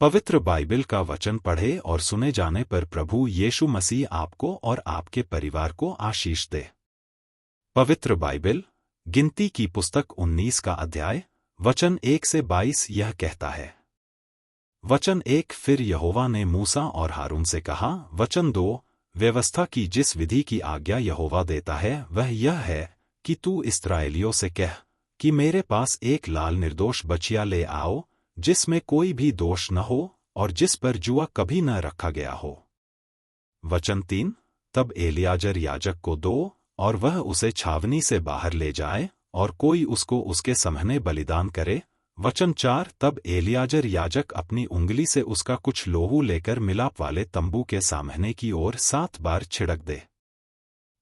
पवित्र बाइबल का वचन पढ़े और सुने जाने पर प्रभु यीशु मसीह आपको और आपके परिवार को आशीष दे। पवित्र बाइबल गिनती की पुस्तक 19 का अध्याय वचन 1 से 22 यह कहता है। वचन 1 फिर यहोवा ने मूसा और हारून से कहा। वचन 2 व्यवस्था की जिस विधि की आज्ञा यहोवा देता है वह यह है कि तू इस्राएलियों से कह कि मेरे पास एक लाल निर्दोष बछिया ले आओ जिसमें कोई भी दोष न हो और जिस पर जुआ कभी न रखा गया हो। वचन 3 तब एलियाजर याजक को दो और वह उसे छावनी से बाहर ले जाए और कोई उसको उसके सामने बलिदान करे। वचन 4 तब एलियाजर याजक अपनी उंगली से उसका कुछ लोहू लेकर मिलाप वाले तंबू के सामने की ओर 7 बार छिड़क दे।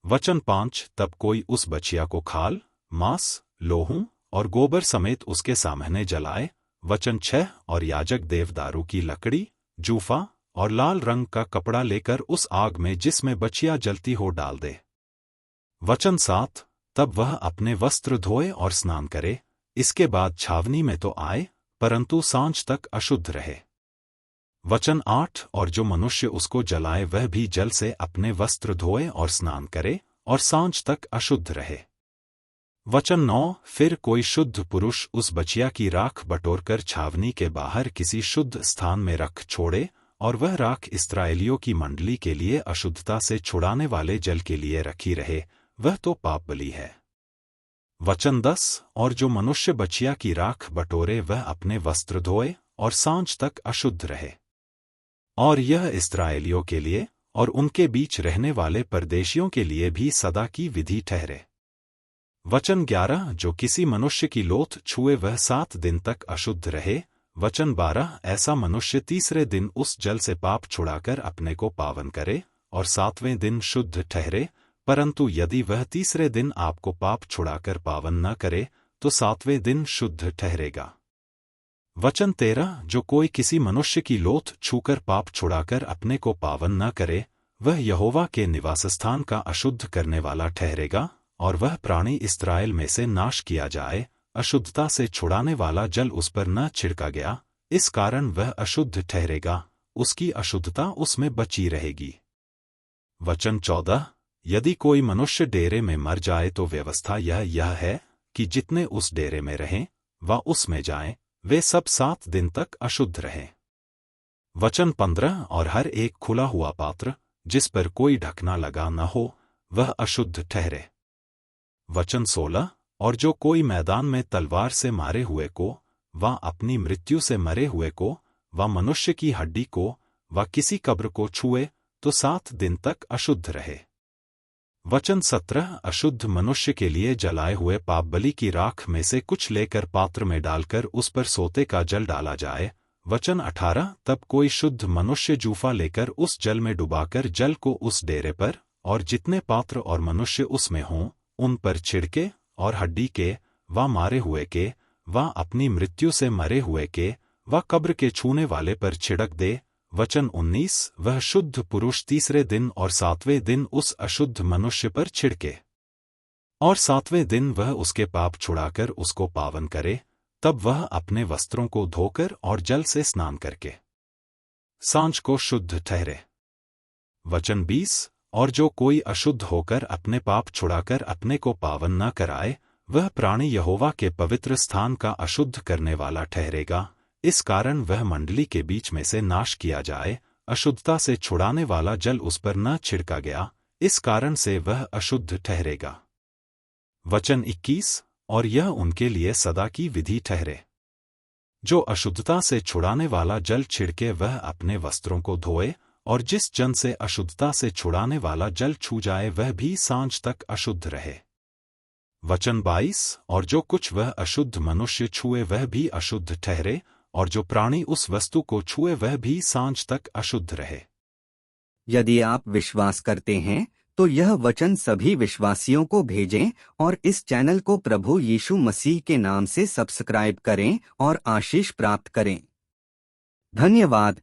वचन 5 तब कोई उस बछिया को खाल, मांस, लोहू और गोबर समेत उसके सामने जलाए। वचन 6 और याजक देवदारू की लकड़ी, जूफा और लाल रंग का कपड़ा लेकर उस आग में जिसमें बछिया जलती हो डाल दे। वचन 7 तब वह अपने वस्त्र धोए और स्नान करे, इसके बाद छावनी में तो आए परंतु सांझ तक अशुद्ध रहे। वचन 8 और जो मनुष्य उसको जलाए वह भी जल से अपने वस्त्र धोए और स्नान करे और सांझ तक अशुद्ध रहे। वचन 9 फिर कोई शुद्ध पुरुष उस बछिया की राख बटोरकर छावनी के बाहर किसी शुद्ध स्थान में रख छोड़े और वह राख इस्राएलियों की मंडली के लिए अशुद्धता से छुड़ाने वाले जल के लिए रखी रहे, वह तो पाप बलि है। वचन 10 और जो मनुष्य बछिया की राख बटोरे वह अपने वस्त्र धोए और सांझ तक अशुद्ध रहे। और यह इस्राएलियों के लिए और उनके बीच रहने वाले परदेशियों के लिए भी सदा की विधि ठहरे। वचन 11 जो किसी मनुष्य की लोथ छुए वह 7 दिन तक अशुद्ध रहे। वचन 12 ऐसा मनुष्य तीसरे दिन उस जल से पाप छुड़ाकर अपने को पावन करे और 7वें दिन शुद्ध ठहरे, परंतु यदि वह तीसरे दिन आपको पाप छुड़ाकर पावन न करे तो 7वें दिन शुद्ध ठहरेगा। वचन 13 जो कोई किसी मनुष्य की लोथ छूकर पाप छुड़ाकर अपने को पावन न करे वह यहोवा के निवासस्थान का अशुद्ध करने वाला ठहरेगा और वह प्राणी इस्राएल में से नाश किया जाए। अशुद्धता से छुड़ाने वाला जल उस पर न छिड़का गया, इस कारण वह अशुद्ध ठहरेगा, उसकी अशुद्धता उसमें बची रहेगी। वचन 14 यदि कोई मनुष्य डेरे में मर जाए तो व्यवस्था यह है कि जितने उस डेरे में रहें व उसमें जाएं वे सब 7 दिन तक अशुद्ध रहें। वचन 15 और हर एक खुला हुआ पात्र जिस पर कोई ढकना लगा न हो वह अशुद्ध ठहरे। वचन 16 और जो कोई मैदान में तलवार से मारे हुए को व अपनी मृत्यु से मरे हुए को व मनुष्य की हड्डी को व किसी कब्र को छुए तो 7 दिन तक अशुद्ध रहे। वचन 17 अशुद्ध मनुष्य के लिए जलाए हुए पाप बलि की राख में से कुछ लेकर पात्र में डालकर उस पर सोते का जल डाला जाए। वचन 18 तब कोई शुद्ध मनुष्य जूफा लेकर उस जल में डुबाकर जल को उस डेरे पर और जितने पात्र और मनुष्य उसमें हों उन पर छिड़के और हड्डी के व मारे हुए के व अपनी मृत्यु से मरे हुए के व कब्र के छूने वाले पर छिड़क दे। वचन 19 वह शुद्ध पुरुष तीसरे दिन और 7वें दिन उस अशुद्ध मनुष्य पर छिड़के और 7वें दिन वह उसके पाप छुड़ाकर उसको पावन करे, तब वह अपने वस्त्रों को धोकर और जल से स्नान करके सांझ को शुद्ध ठहरे। वचन 20 और जो कोई अशुद्ध होकर अपने पाप छुड़ाकर अपने को पावन न कराए वह प्राणी यहोवा के पवित्र स्थान का अशुद्ध करने वाला ठहरेगा, इस कारण वह मंडली के बीच में से नाश किया जाए। अशुद्धता से छुड़ाने वाला जल उस पर न छिड़का गया, इस कारण से वह अशुद्ध ठहरेगा। वचन 21 और यह उनके लिए सदा की विधि ठहरे। जो अशुद्धता से छुड़ाने वाला जल छिड़के वह अपने वस्त्रों को धोए और जिस जन से अशुद्धता से छुड़ाने वाला जल छू जाए वह भी सांझ तक अशुद्ध रहे। वचन 22 और जो कुछ वह अशुद्ध मनुष्य छुए वह भी अशुद्ध ठहरे और जो प्राणी उस वस्तु को छुए वह भी सांझ तक अशुद्ध रहे। यदि आप विश्वास करते हैं तो यह वचन सभी विश्वासियों को भेजें और इस चैनल को प्रभु यीशु मसीह के नाम से सब्सक्राइब करें और आशीष प्राप्त करें। धन्यवाद।